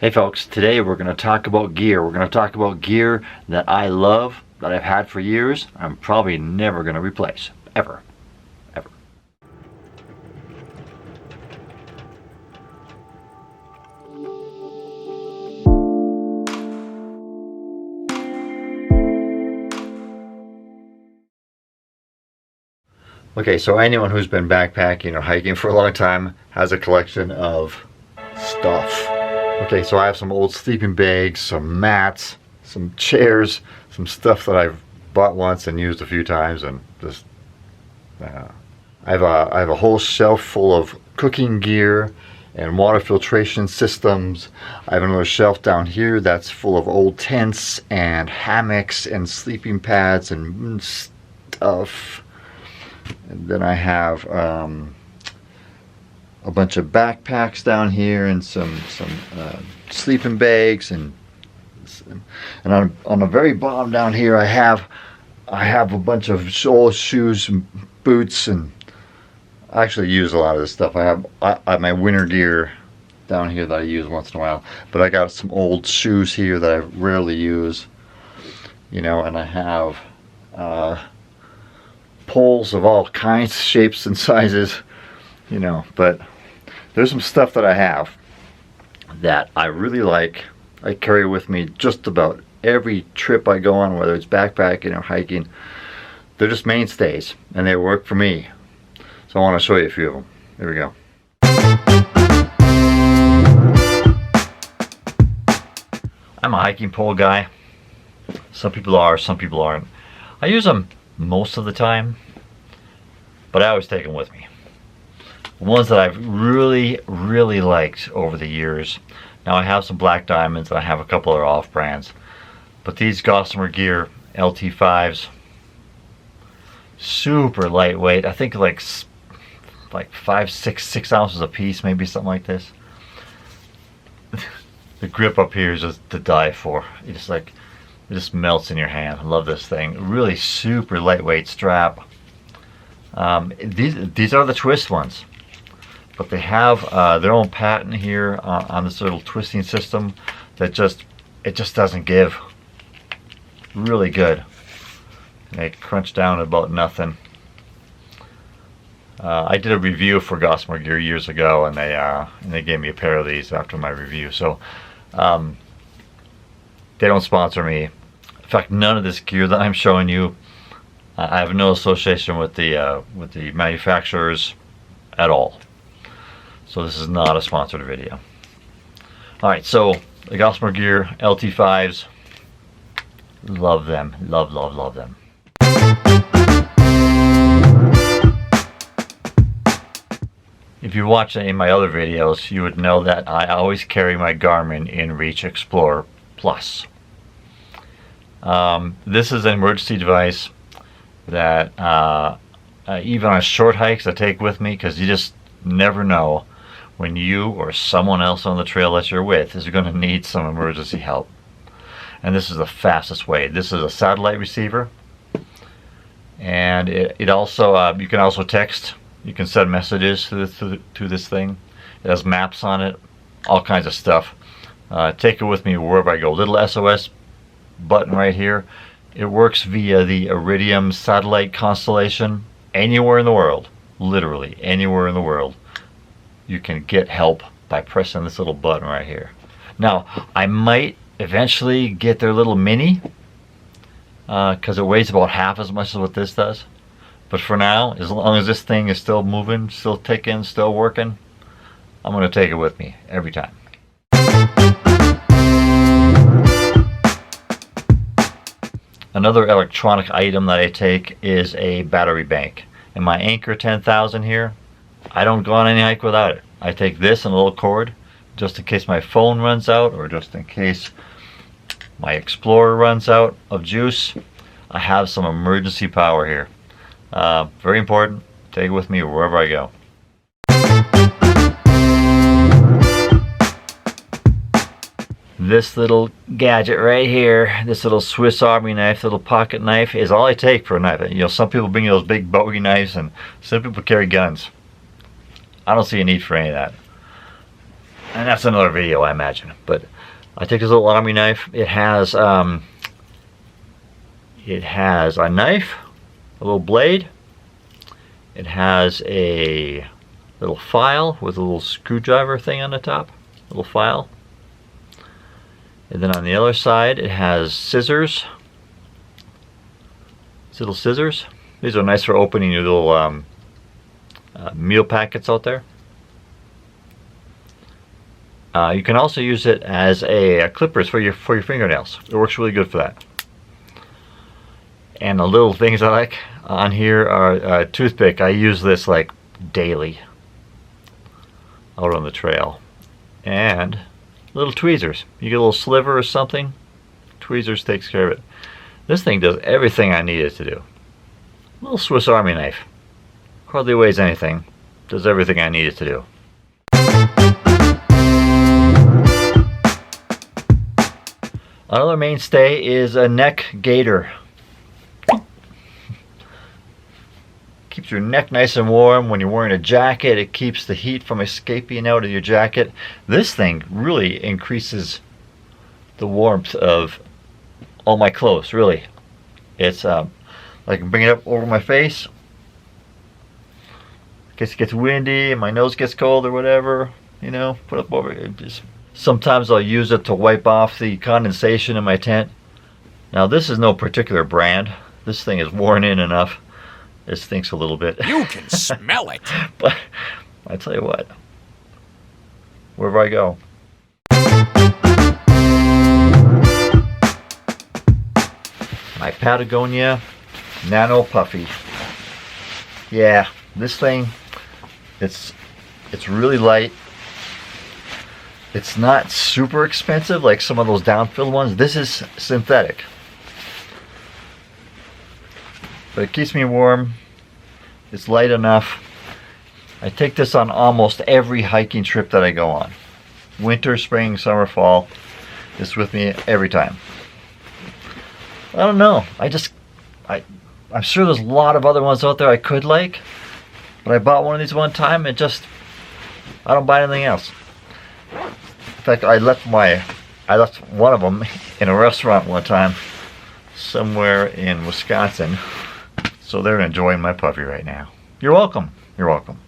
Hey folks, today we're going to talk about gear. We're going to talk about gear that I love, that I've had for years. I'm probably never going to replace. Ever. Ever. Okay, so anyone who's been backpacking or hiking for a long time has a collection of stuff. Okay, so I have some old sleeping bags, some mats, some chairs, some stuff that I've bought once and used a few times, and just I have a whole shelf full of cooking gear and water filtration systems. I have another shelf down here that's full of old tents and hammocks and sleeping pads and stuff. And then I have a bunch of backpacks down here and some sleeping bags, and on the very bottom down here I have a bunch of old shoes and boots, and I actually use a lot of this stuff. I have my winter gear down here that I use once in a while, but I got some old shoes here that I rarely use, you know, and I have poles of all kinds, shapes and sizes, you know, but there's some stuff that I have that I really like. I carry with me just about every trip I go on, whether it's backpacking or hiking. They're just mainstays, and they work for me. So I want to show you a few of them. Here we go. I'm a hiking pole guy. Some people are, some people aren't. I use them most of the time, but I always take them with me. Ones that I've really liked over the years. Now I have some Black Diamonds, and I have a couple other off brands, but these Gossamer Gear LT5s, super lightweight. I think like 6 ounces a piece, maybe something like this. The grip up here is just to die for. It just melts in your hand. I love this thing. Really super lightweight strap. These are the twist ones, but they have their own patent here on this little twisting system that just doesn't give. Really good. They crunch down about nothing. I did a review for Gossamer Gear years ago, and they gave me a pair of these after my review. So they don't sponsor me. In fact, none of this gear that I'm showing you, I have no association with the manufacturers at all. So this is not a sponsored video. Alright, so the Gossamer Gear LT5s, love them. Love them. If you watch any of my other videos, you would know that I always carry my Garmin InReach Explorer Plus. This is an emergency device that even on short hikes I take with me, because you just never know when you or someone else on the trail that you're with is going to need some emergency help. And this is the fastest way. This is a satellite receiver, and it also you can also text. You can send messages to this thing. It has maps on it, all kinds of stuff. Take it with me wherever I go. Little SOS button right here. It works via the Iridium satellite constellation. Anywhere in the world, literally anywhere in the world, you can get help by pressing this little button right here. Now, I might eventually get their little mini, because it weighs about half as much as what this does. But for now, as long as this thing is still moving, still ticking, still working, I'm going to take it with me every time. Another electronic item that I take is a battery bank. In my Anchor 10,000 here, I don't go on any hike without it. I take this and a little cord just in case my phone runs out, or just in case my Explorer runs out of juice. I have some emergency power here. Very important. Take it with me wherever I go. This little gadget right here, this little Swiss Army knife, little pocket knife, is all I take for a knife. You know, some people bring those big Bowie knives, and some people carry guns. I don't see a need for any of that. and that's another video, I imagine. But I take this little army knife. It has a knife, a little blade. It has a little file with a little screwdriver thing on the top, little file. And then on the other side, it has scissors. These little scissors. These are nice for opening your little meal packets out there. You can also use it as a clippers for your fingernails. It works really good for that. And the little things I like on here are a toothpick. I use this like daily out on the trail. And little tweezers. You get a little sliver or something, tweezers takes care of it. This thing does everything I need it to do. A little Swiss Army knife. Hardly weighs anything. Does everything I need it to do. Another mainstay is a neck gaiter. Keeps your neck nice and warm when you're wearing a jacket. It keeps the heat from escaping out of your jacket. This thing really increases the warmth of all my clothes, really. It's I can bring it up over my face. In case it gets windy and my nose gets cold or whatever, you know, put up over it. Just sometimes I'll use it to wipe off the condensation in my tent. Now this is no particular brand. This thing is worn in enough. It stinks a little bit. You can smell it. But I tell you what, wherever I go. My Patagonia Nano Puffy. Yeah, this thing, it's really light. It's not super expensive like some of those down-filled ones. This is synthetic. But it keeps me warm. It's light enough. I take this on almost every hiking trip that I go on. Winter, spring, summer, fall. It's with me every time. I don't know. I'm sure there's a lot of other ones out there I could like. But I bought one of these one time and I don't buy anything else. In fact, I left one of them in a restaurant one time somewhere in Wisconsin. So they're enjoying my puffy right now. You're welcome. You're welcome.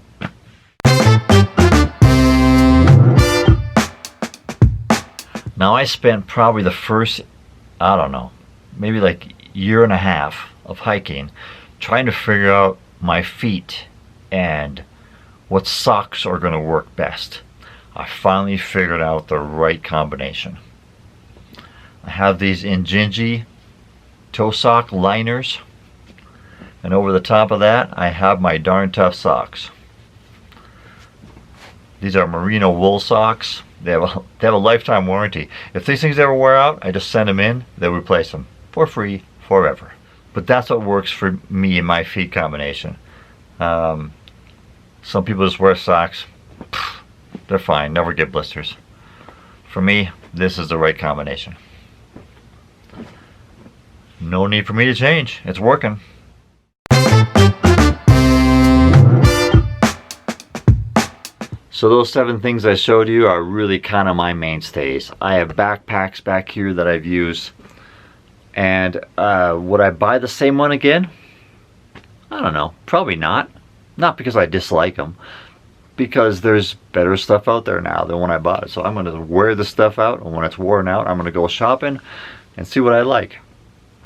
Now I spent probably the first, I don't know, maybe like year and a half of hiking trying to figure out my feet and what socks are going to work best. I finally figured out the right combination. I have these Injinji toe sock liners. And over the top of that, I have my Darn Tough socks. These are merino wool socks. They have a lifetime warranty. If these things ever wear out, I just send them in. They'll replace them for free, forever. But that's what works for me and my feet combination. Some people just wear socks. They're fine, never get blisters. For me, this is the right combination. No need for me to change. It's working. So those 7 things I showed you are really kind of my mainstays. I have backpacks back here that I've used. And would I buy the same one again? I don't know. Probably not. Not because I dislike them. Because there's better stuff out there now than when I bought it. So I'm going to wear the stuff out. And when it's worn out, I'm going to go shopping and see what I like.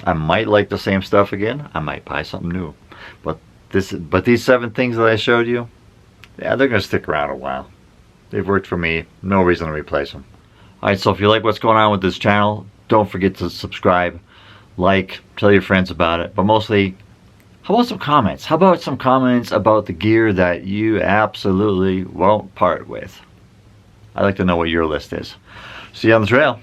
I might like the same stuff again. I might buy something new. But these 7 things that I showed you, yeah, they're going to stick around a while. They've worked for me. No reason to replace them. Alright, so if you like what's going on with this channel, don't forget to subscribe, like, tell your friends about it. But mostly, how about some comments? How about some comments about the gear that you absolutely won't part with? I'd like to know what your list is. See you on the trail.